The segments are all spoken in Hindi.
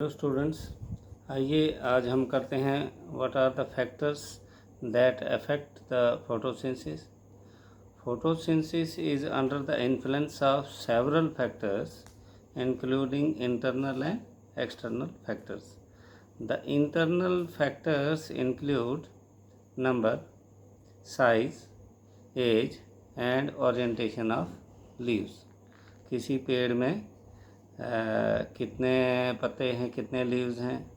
हेलो स्टूडेंट्स, आइए आज हम करते हैं what are the factors that affect the photosynthesis. Photosynthesis is under the influence of several factors including internal and external factors. The internal factors include number, size, age and orientation of leaves. किसी पेड़ में कितने पत्ते हैं, कितने लीव्स हैं,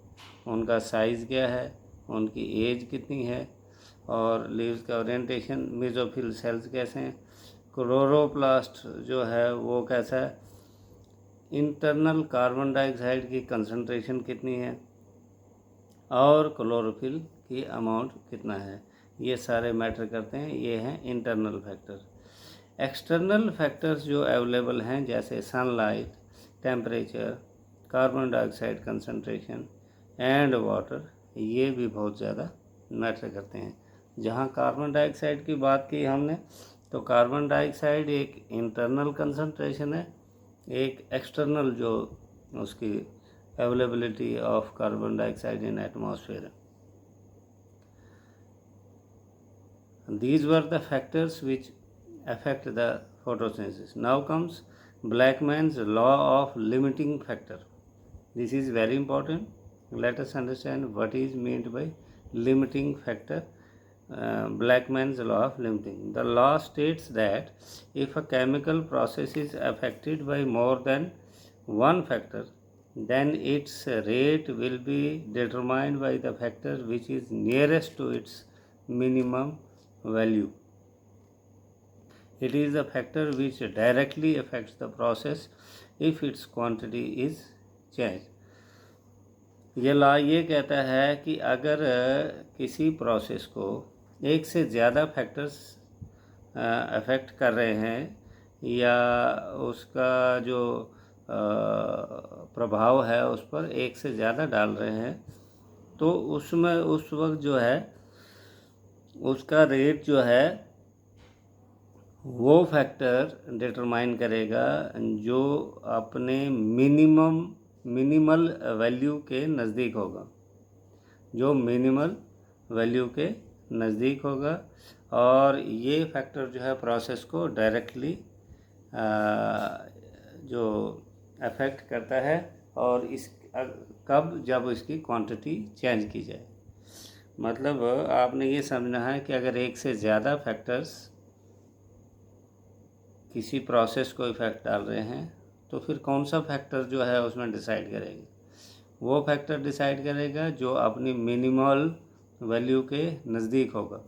उनका साइज़ क्या है, उनकी एज कितनी है, और लीव्स का ओरिएंटेशन, मेसोफिल सेल्स कैसे हैं, क्लोरोप्लास्ट जो है वो कैसा है, इंटरनल कार्बन डाइऑक्साइड की कंसंट्रेशन कितनी है, और क्लोरोफिल की अमाउंट कितना है। ये सारे मैटर करते हैं। ये हैं इंटरनल फैक्टर। एक्सटर्नल फैक्टर्स जो अवेलेबल हैं जैसे sunlight, temperature, carbon dioxide concentration and water, ये भी बहुत ज़्यादा मैटर करते हैं। जहाँ कार्बन डाइऑक्साइड की बात की हमने, तो कार्बन डाइऑक्साइड एक इंटरनल कंसंट्रेशन है, एक एक्सटर्नल जो उसकी availability of carbon dioxide in atmosphere है। These were the factors which affect the photosynthesis. Now comes Blackman's law of limiting factor. This is very important. Let us understand what is meant by limiting factor. Blackman's law of limiting. The law states that if a chemical process is affected by more than one factor, then its rate will be determined by the factor which is nearest to its minimum value. It is a factor which directly affects the process if its quantity is changed. ये लॉ ये कहता है कि अगर किसी प्रोसेस को एक से ज़्यादा फैक्टर्स अफेक्ट कर रहे हैं या उसका जो प्रभाव है उस पर एक से ज़्यादा डाल रहे हैं, तो उसमें उस वक्त जो है उसका रेट जो है वो फैक्टर डिटरमाइन करेगा जो अपने मिनिमल वैल्यू के नज़दीक होगा, जो मिनिमल वैल्यू के नज़दीक होगा। और ये फैक्टर जो है प्रोसेस को डायरेक्टली जो अफेक्ट करता है, और इस कब, जब इसकी क्वांटिटी चेंज की जाए। मतलब आपने ये समझना है कि अगर एक से ज़्यादा फैक्टर्स किसी प्रोसेस को इफ़ेक्ट डाल रहे हैं, तो फिर कौन सा फैक्टर जो है उसमें डिसाइड करेगा। वो फैक्टर डिसाइड करेगा जो अपनी मिनिमल वैल्यू के नज़दीक होगा,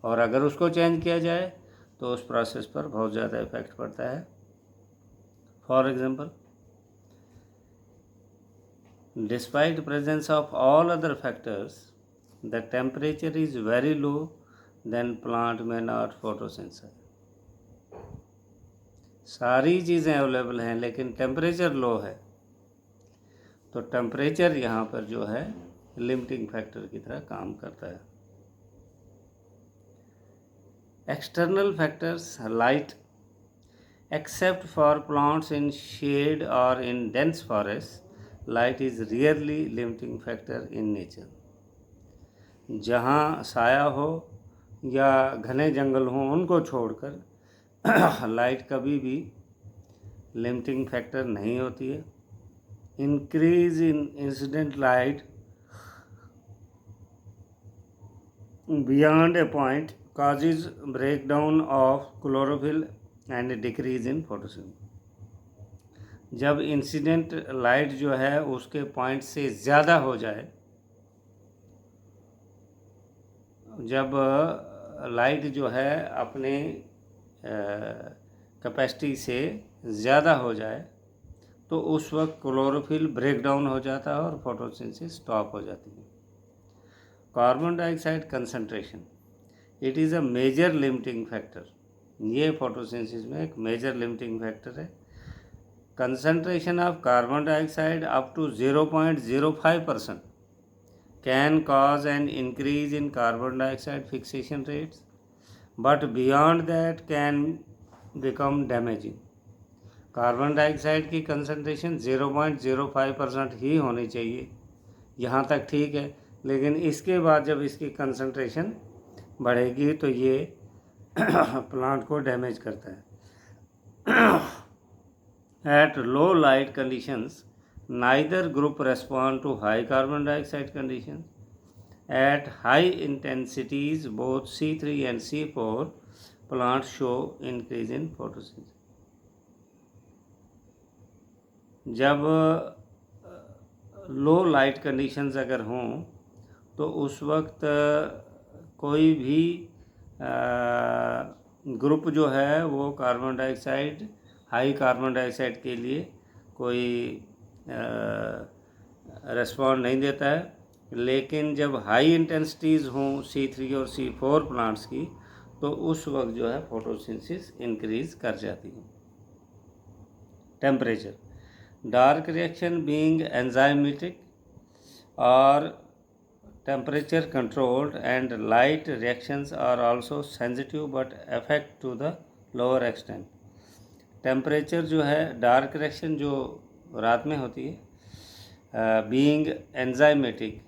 और अगर उसको चेंज किया जाए तो उस प्रोसेस पर बहुत ज़्यादा इफ़ेक्ट पड़ता है। For example, despite presence of all other factors, the temperature is very low, then plant may not photosynthesize. सारी चीज़ें अवेलेबल हैं लेकिन टेम्परेचर लो है, तो टेम्परेचर यहाँ पर जो है लिमिटिंग फैक्टर की तरह काम करता है। External factors, light, except for plants in shade और in dense forest, light is rarely limiting factor in nature. जहाँ साया हो या घने जंगल हों, उनको छोड़कर लाइट कभी भी लिमिटिंग फैक्टर नहीं होती है। Increase in incident light beyond A point causes breakdown of chlorophyll and decrease in photosynthesis. जब इंसिडेंट लाइट जो है उसके पॉइंट से ज़्यादा हो जाए, जब लाइट जो है अपने कैपेसिटी से ज़्यादा हो जाए, तो उस वक्त क्लोरोफिल ब्रेक डाउन हो जाता है और फोटोसिंथेसिस स्टॉप हो जाती है। Carbon dioxide concentration, it is a major limiting factor. ये फोटोसिंथेसिस में एक मेजर लिमिटिंग फैक्टर है। Concentration of carbon dioxide up to 0.05% can cause an increase in carbon dioxide fixation rates, but beyond that can become damaging. Carbon dioxide की कंसंट्रेशन 0.05% ही होनी चाहिए, यहाँ तक ठीक है। लेकिन इसके बाद जब इसकी कंसंट्रेशन बढ़ेगी तो ये प्लांट को डैमेज करता है। At low light conditions neither group respond to high carbon dioxide condition. At high intensities both C3 and C4 plants show increase in photosynthesis। जब लो लाइट कंडीशंस अगर हों तो उस वक्त कोई भी ग्रुप जो है वो carbon dioxide, high carbon dioxide के लिए कोई रेस्पॉन्ड नहीं देता है। लेकिन जब हाई इंटेंसिटीज़ हों C3 और C4 प्लांट्स की तो उस वक्त जो है फोटोसिंथेसिस इंक्रीज कर जाती है। Temperature, dark reaction being enzymatic और temperature controlled and light reactions are also sensitive but affect to the lower extent। Temperature जो है, डार्क रिएक्शन जो रात में होती है, बीइंग एंजाइमेटिक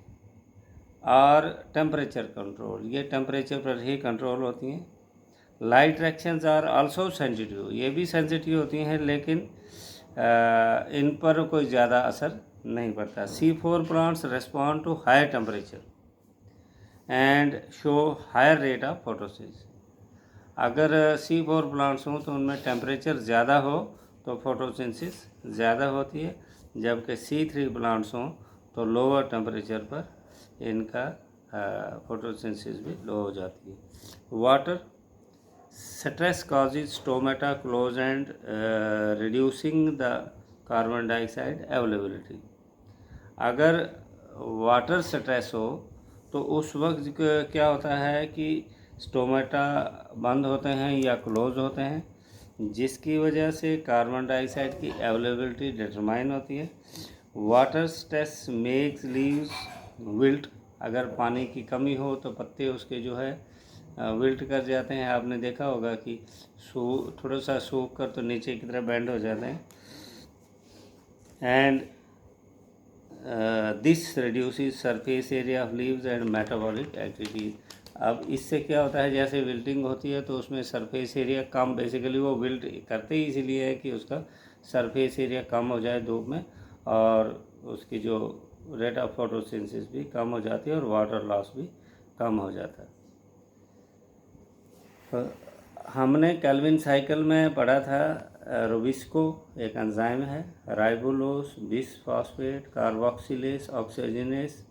और टेम्परेचर कंट्रोल, ये टेम्परेचर पर ही कंट्रोल होती हैं। Light reactions are also sensitive, ये भी सेंसिटिव होती हैं लेकिन इन पर कोई ज़्यादा असर नहीं पड़ता। C4 plants respond to higher temperature and show higher rate of photosynthesis. अगर C4 प्लांट्स हों तो उनमें टेम्परेचर ज़्यादा हो तो फोटोसिंथेसिस ज़्यादा होती है, जबकि C3 प्लांट्स हों तो लोअर टेम्परेचर पर इनका फोटोसिंथेसिस भी लो हो जाती है। Water, stress causes stomata close and reducing the carbon dioxide availability। अगर वाटर स्ट्रेस हो तो उस वक्त क्या होता है कि स्टोमेटा बंद होते हैं या क्लोज होते हैं, जिसकी वजह से कार्बन डाइऑक्साइड की अवेलेबिलिटी डिटरमाइन होती है। Water stress makes leaves wilt, अगर पानी की कमी हो तो पत्ते उसके जो है विल्ट कर जाते हैं। आपने देखा होगा कि थोड़ा सा सूख कर तो नीचे की तरफ बेंड हो जाते हैं। And this reduces surface area of leaves and metabolic activities. अब इससे क्या होता है, जैसे विल्टिंग होती है तो उसमें सरफेस एरिया कम, बेसिकली वो विल्ट करते ही इसीलिए है कि उसका सरफेस एरिया कम हो जाए धूप में, और उसकी जो रेट ऑफ फोटोसिंथेसिस भी कम हो जाती है और वाटर लॉस भी कम हो जाता है। हमने केल्विन साइकिल में पढ़ा था रूबिस्को एक एंजाइम है, राइबोलोस बिसफॉस्फेट कार्बोक्सिलेस ऑक्सीजनेस।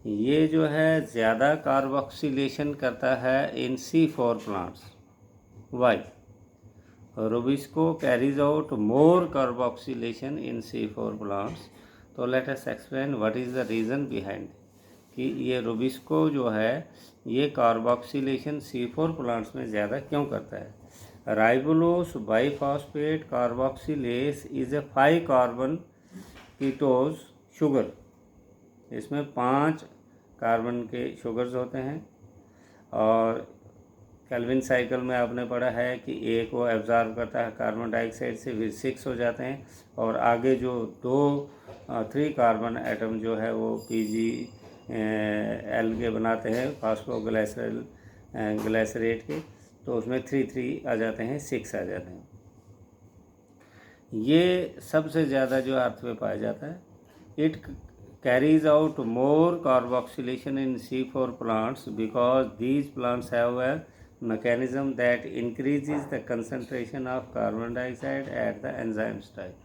ये जो है ज़्यादा कार्बोक्सिलेशन करता है in C4 plants. Why? Rubisco carries out more carboxylation in C4 plants. तो let us explain what is the reason behind कि ये रूबिस्को जो है ये कार्बोक्सिलेशन C4 प्लांट्स में ज़्यादा क्यों करता है। Ribulose bisphosphate carboxylase is a 5 carbon ketose sugar. इसमें 5 कार्बन के शुगर्स होते हैं, और केल्विन साइकिल में आपने पढ़ा है कि एक वो एब्जॉर्ब करता है कार्बन डाइऑक्साइड से, फिर 6 हो जाते हैं, और आगे जो 3 कार्बन एटम जो है वो PgL के बनाते हैं, फास्फोग्लाइसरल ग्लाइसरेट के, तो उसमें 3 आ जाते हैं, 6 आ जाते हैं। ये सबसे ज़्यादा जो अर्थ में पाया जाता है। It carries out more carboxylation in C4 plants because these plants have a mechanism that increases the concentration of carbon dioxide at the enzyme site।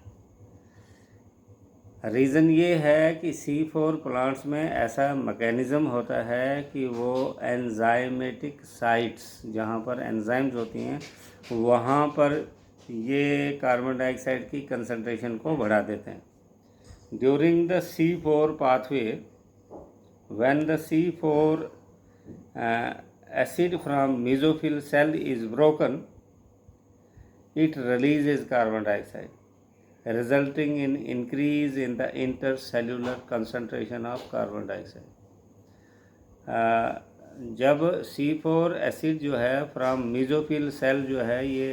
Reason ये है कि C4 प्लांट्स में ऐसा मैकेनिज़्म होता है कि वो एंजाइमेटिक साइट्स, जहाँ पर एंजाइम्स होती हैं, वहाँ पर ये कार्बन डाइऑक्साइड की कंसंट्रेशन को बढ़ा देते हैं। During the C4 pathway, when the C4 acid from mesophyll cell is broken, it releases carbon dioxide, resulting in increase in the intercellular concentration of carbon dioxide। जब C4 एसिड जो है फ्रॉम मेसोफिल सेल जो है ये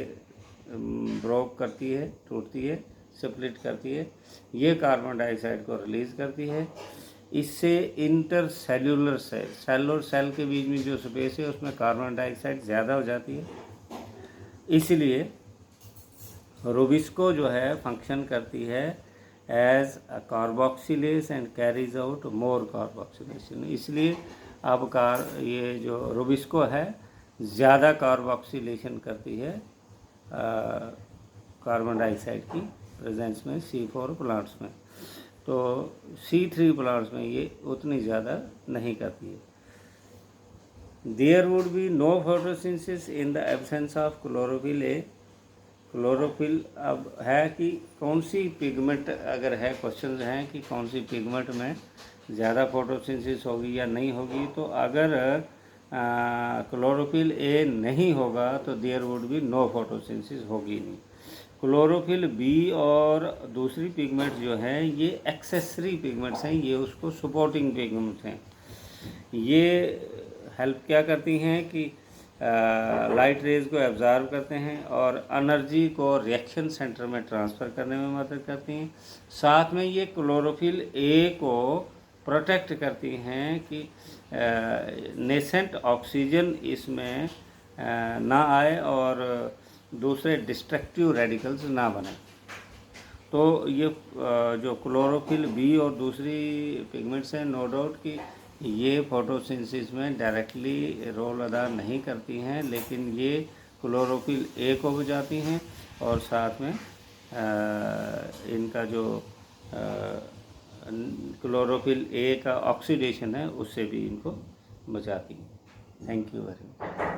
ब्रोक करती है, टूटती है, स्प्लिट करती है, ये कार्बन डाइऑक्साइड को रिलीज़ करती है। इससे इंटर सेल्यूलर सेल और सेल के बीच में जो स्पेस है उसमें कार्बन डाइऑक्साइड ज़्यादा हो जाती है, इसलिए रुबिस्को जो है फंक्शन करती है as a carboxylase and carries out more carboxylation. इसलिए अब ये जो रुबिस्को है ज़्यादा कार्बोक्सिलेशन करती है कार्बन डाइऑक्साइड की प्रेजेंस में C4 प्लांट्स में, तो C3 प्लांट्स में ये उतनी ज़्यादा नहीं करती है। There would be no photosynthesis in the absence of chlorophyll A. Chlorophyll अब है कि कौन सी पिगमेंट, अगर है क्वेश्चन हैं कि कौन सी पिगमेंट में ज़्यादा फोटोसिंथेसिस होगी या नहीं होगी, तो अगर क्लोरोफिल ए नहीं होगा तो there would be no photosynthesis होगी नहीं। क्लोरोफिल बी और दूसरी पिगमेंट जो हैं ये एक्सेसरी पिगमेंट्स हैं, ये उसको सपोर्टिंग पिगमेंट्स हैं। ये हेल्प क्या करती हैं कि लाइट रेज को एब्जॉर्ब करते हैं और एनर्जी को रिएक्शन सेंटर में ट्रांसफ़र करने में मदद करती हैं। साथ में ये क्लोरोफिल ए को प्रोटेक्ट करती हैं कि नेसेंट ऑक्सीजन इसमें ना आए और दूसरे डिस्ट्रक्टिव रेडिकल्स ना बने। तो ये जो क्लोरोफिल बी और दूसरी पिगमेंट्स हैं, नो डाउट कि ये फोटोसिंथेसिस में डायरेक्टली रोल अदा नहीं करती हैं, लेकिन ये क्लोरोफिल ए को बुझाती हैं और साथ में इनका जो क्लोरोफिल ए का ऑक्सीडेशन है उससे भी इनको बचाती हैं। Thank you very much.